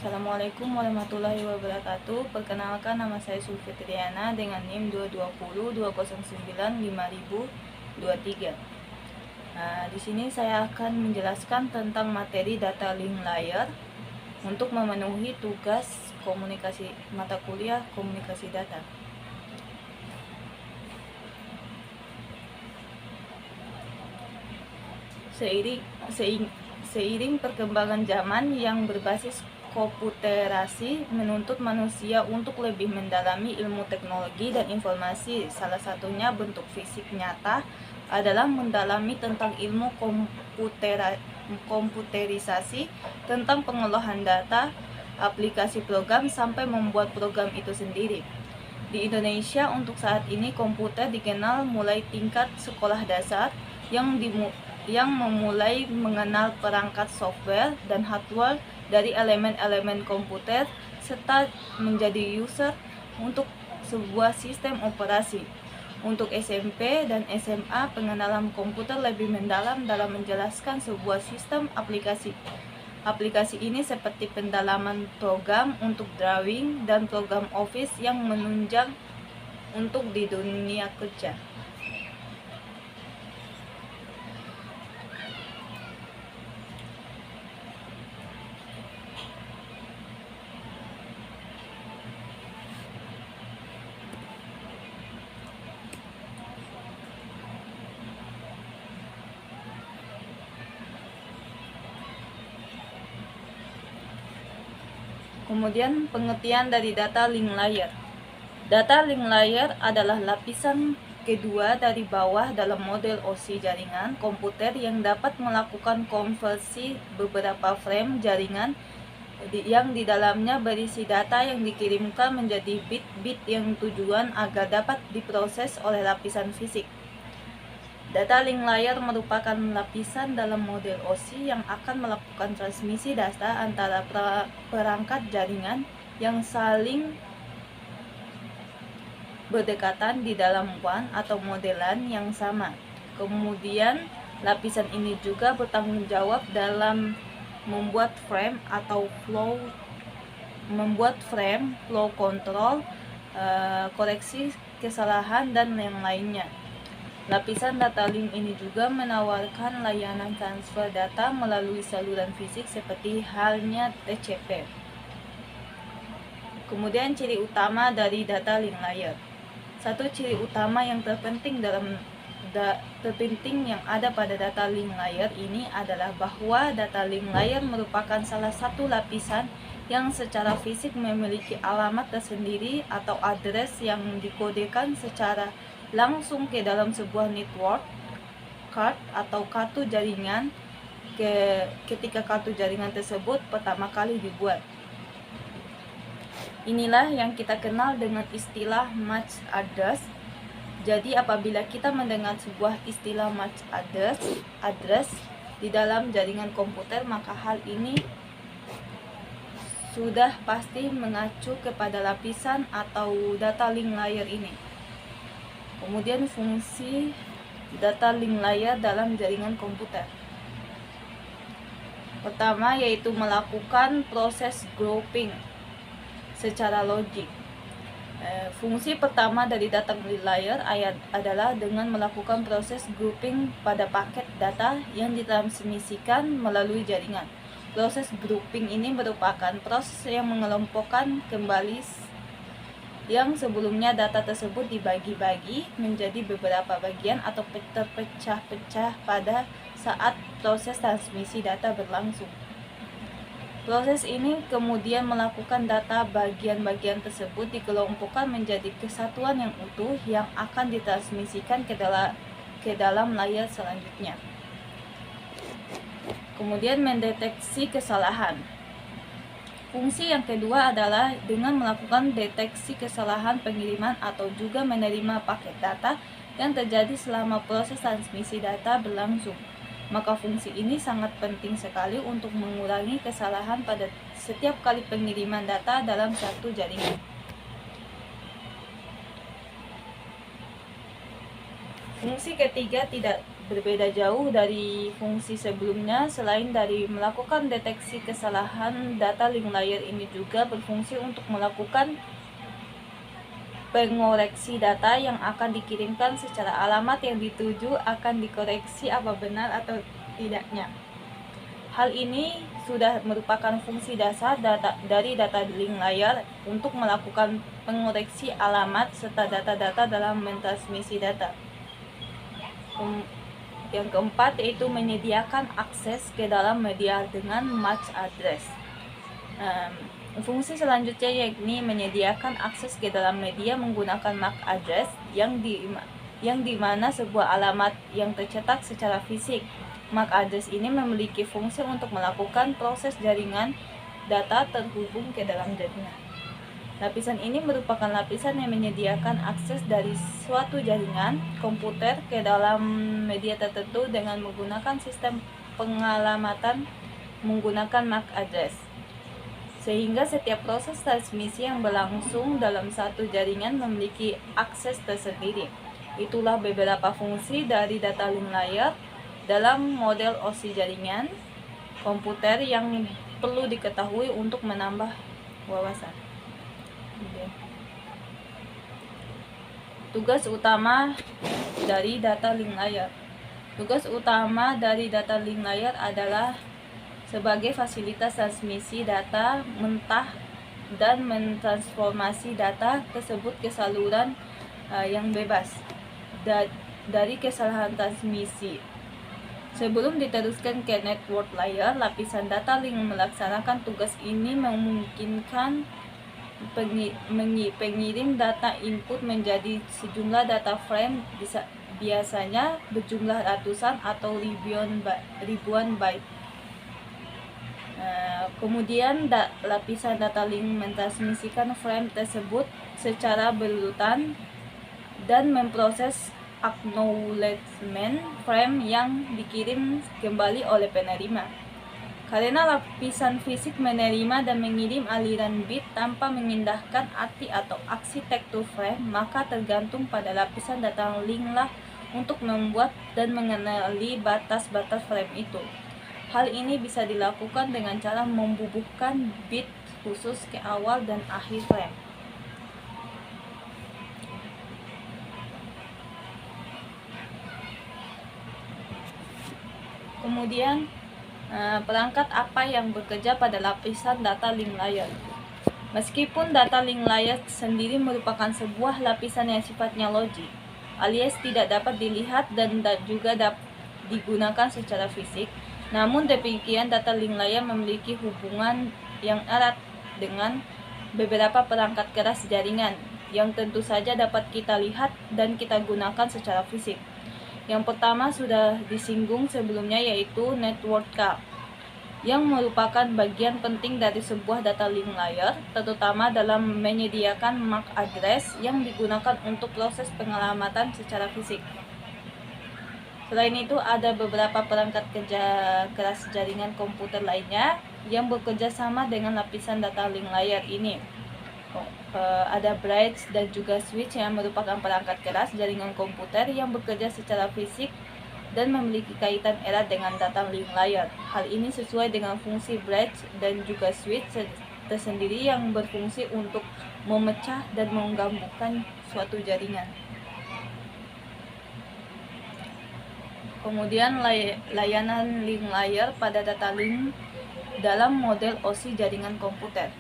Assalamualaikum warahmatullahi wabarakatuh. Perkenalkan, nama saya Sulfitriana dengan NIM 22020095023. Di sini saya akan menjelaskan tentang materi data link layer untuk memenuhi tugas komunikasi mata kuliah komunikasi data. Seiring perkembangan zaman yang berbasis komputerasi menuntut manusia untuk lebih mendalami ilmu teknologi dan informasi. Salah satunya bentuk fisik nyata adalah mendalami tentang ilmu komputerisasi, tentang pengolahan data, aplikasi program, sampai membuat program itu sendiri. Di Indonesia untuk saat ini komputer dikenal mulai tingkat sekolah dasar yang memulai mengenal perangkat software dan hardware dari elemen-elemen komputer serta menjadi user untuk sebuah sistem operasi. Untuk SMP dan SMA, pengenalan komputer lebih mendalam dalam menjelaskan sebuah sistem aplikasi. Aplikasi ini seperti pendalaman program untuk drawing dan program Office yang menunjang untuk di dunia kerja. Kemudian pengertian dari data link layer. Data link layer adalah lapisan kedua dari bawah dalam model OSI jaringan komputer yang dapat melakukan konversi beberapa frame jaringan yang di dalamnya berisi data yang dikirimkan menjadi bit-bit yang tujuan agar dapat diproses oleh lapisan fisik. Data link layer merupakan lapisan dalam model OSI yang akan melakukan transmisi data antara perangkat jaringan yang saling berdekatan di dalam WAN atau modelan yang sama. Kemudian, lapisan ini juga bertanggung jawab dalam membuat frame, flow control, koreksi kesalahan, dan yang lainnya. Lapisan data link ini juga menawarkan layanan transfer data melalui saluran fisik seperti halnya TCP. Kemudian ciri utama dari data link layer. Satu ciri utama yang terpenting yang ada pada data link layer ini adalah bahwa data link layer merupakan salah satu lapisan yang secara fisik memiliki alamat tersendiri atau address yang dikodekan secara langsung ke dalam sebuah network card atau kartu jaringan ketika kartu jaringan tersebut pertama kali dibuat. Inilah yang kita kenal dengan istilah MAC address. Jadi apabila kita mendengar sebuah istilah MAC address di dalam jaringan komputer, maka hal ini sudah pasti mengacu kepada lapisan atau data link layer ini. Kemudian fungsi data link layer dalam jaringan komputer. Pertama yaitu melakukan proses grouping secara logik. Fungsi pertama dari data link layer adalah dengan melakukan proses grouping pada paket data yang ditransmisikan melalui jaringan. Proses grouping ini merupakan proses yang mengelompokkan kembali yang sebelumnya data tersebut dibagi-bagi menjadi beberapa bagian atau terpecah-pecah pada saat proses transmisi data berlangsung. Proses ini kemudian melakukan data bagian-bagian tersebut dikelompokkan menjadi kesatuan yang utuh yang akan ditransmisikan ke dalam layar selanjutnya. Kemudian mendeteksi kesalahan. Fungsi yang kedua adalah dengan melakukan deteksi kesalahan pengiriman atau juga menerima paket data yang terjadi selama proses transmisi data berlangsung. Maka fungsi ini sangat penting sekali untuk mengurangi kesalahan pada setiap kali pengiriman data dalam satu jaringan. Fungsi ketiga berbeda jauh dari fungsi sebelumnya. Selain dari melakukan deteksi kesalahan, data link layer ini juga berfungsi untuk melakukan pengoreksi data yang akan dikirimkan secara alamat yang dituju akan dikoreksi apa benar atau tidaknya. Hal ini sudah merupakan fungsi dasar dari data link layer untuk melakukan pengoreksi alamat serta data-data dalam mentransmisi data. Yang keempat yaitu menyediakan akses ke dalam media dengan MAC address. Fungsi selanjutnya yakni menyediakan akses ke dalam media menggunakan MAC address yang di mana sebuah alamat yang tercetak secara fisik. MAC address ini memiliki fungsi untuk melakukan proses jaringan data terhubung ke dalam jaringan. Lapisan ini merupakan lapisan yang menyediakan akses dari suatu jaringan komputer ke dalam media tertentu dengan menggunakan sistem pengalamatan menggunakan MAC address. Sehingga setiap proses transmisi yang berlangsung dalam satu jaringan memiliki akses tersendiri. Itulah beberapa fungsi dari data link layer dalam model OSI jaringan komputer yang perlu diketahui untuk menambah wawasan. Tugas utama dari data link layer. Tugas utama dari data link layer adalah sebagai fasilitas transmisi data mentah dan mentransformasi data tersebut ke saluran yang bebas dari kesalahan transmisi. Sebelum diteruskan ke network layer, lapisan data link melaksanakan tugas ini memungkinkan pengirim data input menjadi sejumlah data frame biasanya berjumlah ratusan atau ribuan byte. Kemudian lapisan data link mentransmisikan frame tersebut secara berurutan dan memproses acknowledgement frame yang dikirim kembali oleh penerima. Karena lapisan fisik menerima dan mengirim aliran bit tanpa mengindahkan arti atau arsitektur frame, maka tergantung pada lapisan data link lah untuk membuat dan mengenali batas-batas frame itu. Hal ini bisa dilakukan dengan cara membubuhkan bit khusus ke awal dan akhir frame. Kemudian perangkat apa yang bekerja pada lapisan data link layer. Meskipun data link layer sendiri merupakan sebuah lapisan yang sifatnya logik, alias tidak dapat dilihat dan juga dapat digunakan secara fisik, namun demikian data link layer memiliki hubungan yang erat dengan beberapa perangkat keras jaringan yang tentu saja dapat kita lihat dan kita gunakan secara fisik. Yang pertama sudah disinggung sebelumnya, yaitu network card, yang merupakan bagian penting dari sebuah data link layer, terutama dalam menyediakan MAC address yang digunakan untuk proses pengalamatan secara fisik. Selain itu, ada beberapa perangkat kerja keras jaringan komputer lainnya yang bekerja sama dengan lapisan data link layer ini. Ada bridge dan juga switch yang merupakan perangkat keras jaringan komputer yang bekerja secara fisik dan memiliki kaitan erat dengan data link layer. Hal ini sesuai dengan fungsi bridge dan juga switch tersendiri yang berfungsi untuk memecah dan menggabungkan suatu jaringan. Kemudian layanan link layer pada data link dalam model OSI jaringan komputer.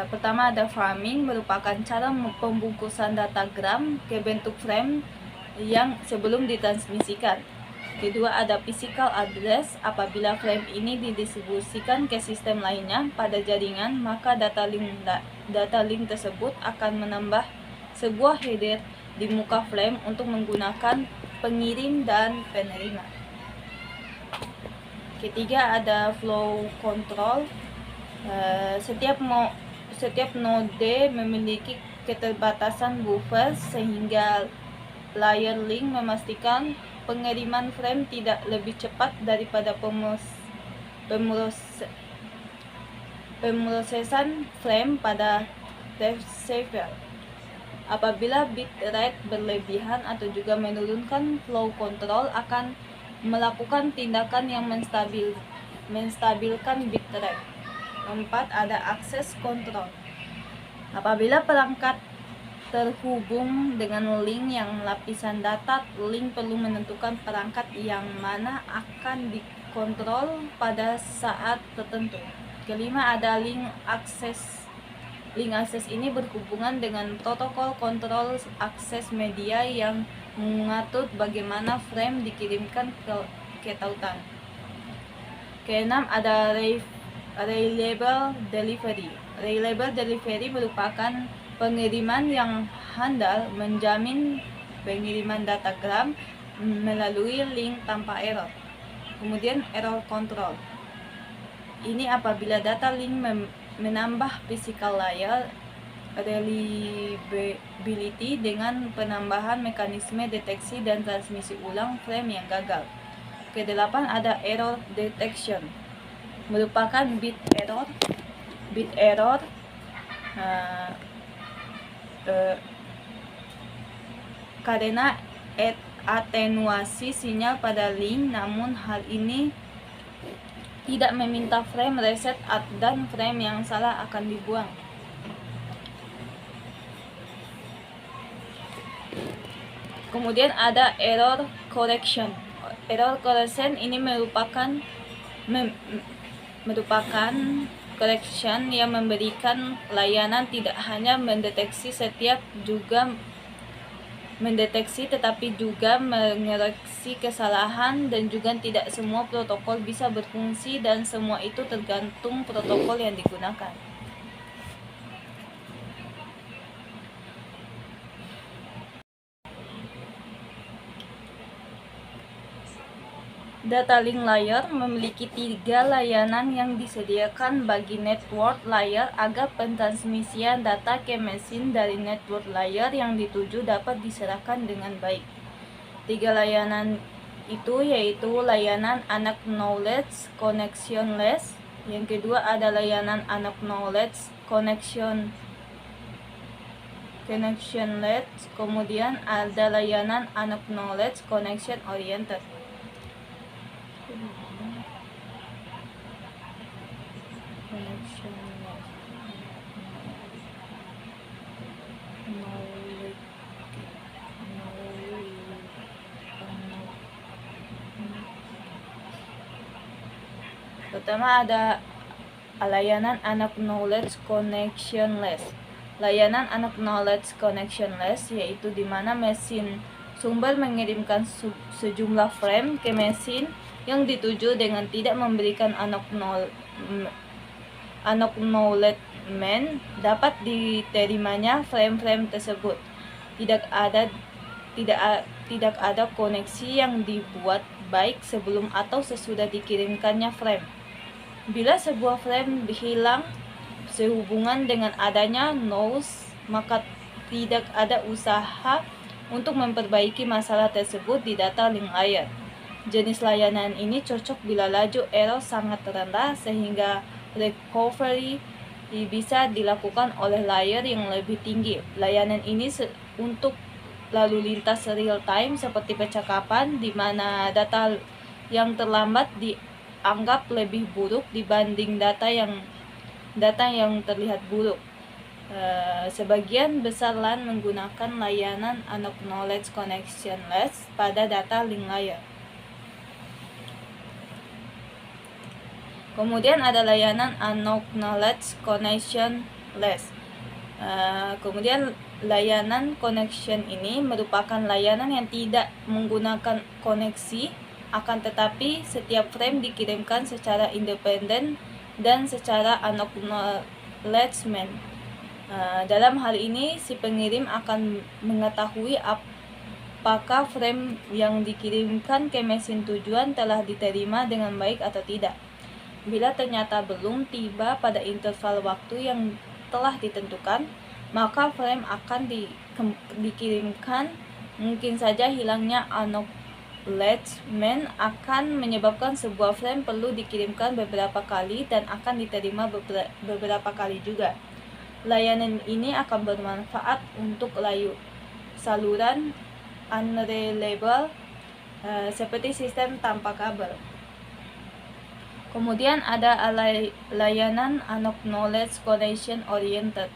Pertama ada framing, merupakan cara pembungkusan datagram ke bentuk frame yang sebelum ditransmisikan. Kedua ada physical address, apabila frame ini didistribusikan ke sistem lainnya pada jaringan, maka data link tersebut akan menambah sebuah header di muka frame untuk menggunakan pengirim dan penerima. Ketiga ada flow control. Setiap node memiliki keterbatasan buffer sehingga layer link memastikan pengiriman frame tidak lebih cepat daripada pemrosesan frame pada receiver. Apabila bit rate berlebihan atau juga menurunkan, flow control akan melakukan tindakan yang menstabilkan bit rate. 4. Ada akses kontrol. Apabila perangkat terhubung dengan link yang lapisan data, link perlu menentukan perangkat yang mana akan dikontrol pada saat tertentu. Kelima, ada link akses. Link akses ini berhubungan dengan protokol kontrol akses media yang mengatur bagaimana frame dikirimkan ke tautan. Keenam, ada reliable delivery. Reliable delivery merupakan pengiriman yang handal, menjamin pengiriman datagram melalui link tanpa error. Kemudian error control. Ini apabila data link menambah physical layer reliability dengan penambahan mekanisme deteksi dan transmisi ulang frame yang gagal. Kedelapan, ada error detection. Merupakan bit error karena atenuasi sinyal pada link, namun hal ini tidak meminta frame reset dan frame yang salah akan dibuang. Kemudian ada error correction. Error correction ini merupakan correction yang memberikan layanan tidak hanya mendeteksi tetapi juga mengoreksi kesalahan, dan juga tidak semua protokol bisa berfungsi dan semua itu tergantung protokol yang digunakan. Data link layer memiliki 3 layanan yang disediakan bagi network layer agar pentransmisian data ke mesin dari network layer yang dituju dapat diserahkan dengan baik. 3 layanan itu yaitu layanan Unacknowledged Connectionless, yang kedua ada layanan Unacknowledged Connectionless, kemudian ada layanan Unacknowledged Connection Oriented. Pertama ada layanan Unacknowledged Connectionless. Layanan Unacknowledged Connectionless yaitu di mana mesin sumber mengirimkan sejumlah frame ke mesin yang dituju dengan tidak memberikan acknowledgement dapat diterimanya frame-frame tersebut. Tidak ada koneksi yang dibuat baik sebelum atau sesudah dikirimkannya frame. Bila sebuah frame hilang sehubungan dengan adanya noise, maka tidak ada usaha untuk memperbaiki masalah tersebut di data link layer. Jenis layanan ini cocok bila laju error sangat rendah sehingga recovery bisa dilakukan oleh layer yang lebih tinggi. Layanan ini untuk lalu lintas real time seperti percakapan, di mana data yang terlambat dianggap lebih buruk dibanding data yang terlihat buruk. Sebagian besar LAN menggunakan layanan Unacknowledged Connectionless pada data link layer. Kemudian ada layanan Unacknowledged Connectionless. Kemudian layanan connection ini merupakan layanan yang tidak menggunakan koneksi, akan tetapi setiap frame dikirimkan secara independen dan secara unacknowledgement. Dalam hal ini, si pengirim akan mengetahui apakah frame yang dikirimkan ke mesin tujuan telah diterima dengan baik atau tidak. Bila ternyata belum tiba pada interval waktu yang telah ditentukan, maka frame akan dikirimkan. Mungkin saja hilangnya acknowledgement akan menyebabkan sebuah frame perlu dikirimkan beberapa kali dan akan diterima beberapa kali juga. Layanan ini akan bermanfaat untuk saluran unreliable seperti sistem tanpa kabel. Kemudian ada layanan Acknowledge Connection Oriented.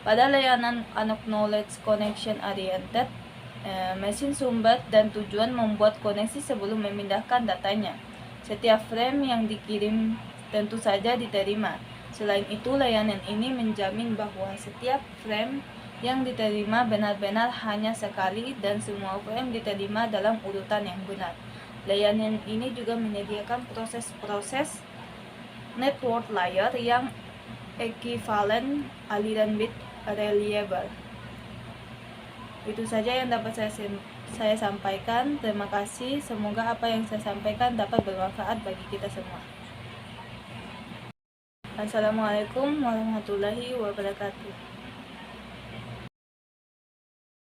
Pada layanan Acknowledge Connection Oriented, mesin sumber dan tujuan membuat koneksi sebelum memindahkan datanya. Setiap frame yang dikirim tentu saja diterima. Selain itu, layanan ini menjamin bahwa setiap frame yang diterima benar-benar hanya sekali dan semua frame diterima dalam urutan yang benar. Layanan ini juga menyediakan proses-proses network layer yang ekivalen aliran bit reliable. Itu saja yang dapat saya sampaikan. Terima kasih. Semoga apa yang saya sampaikan dapat bermanfaat bagi kita semua. Assalamualaikum warahmatullahi wabarakatuh.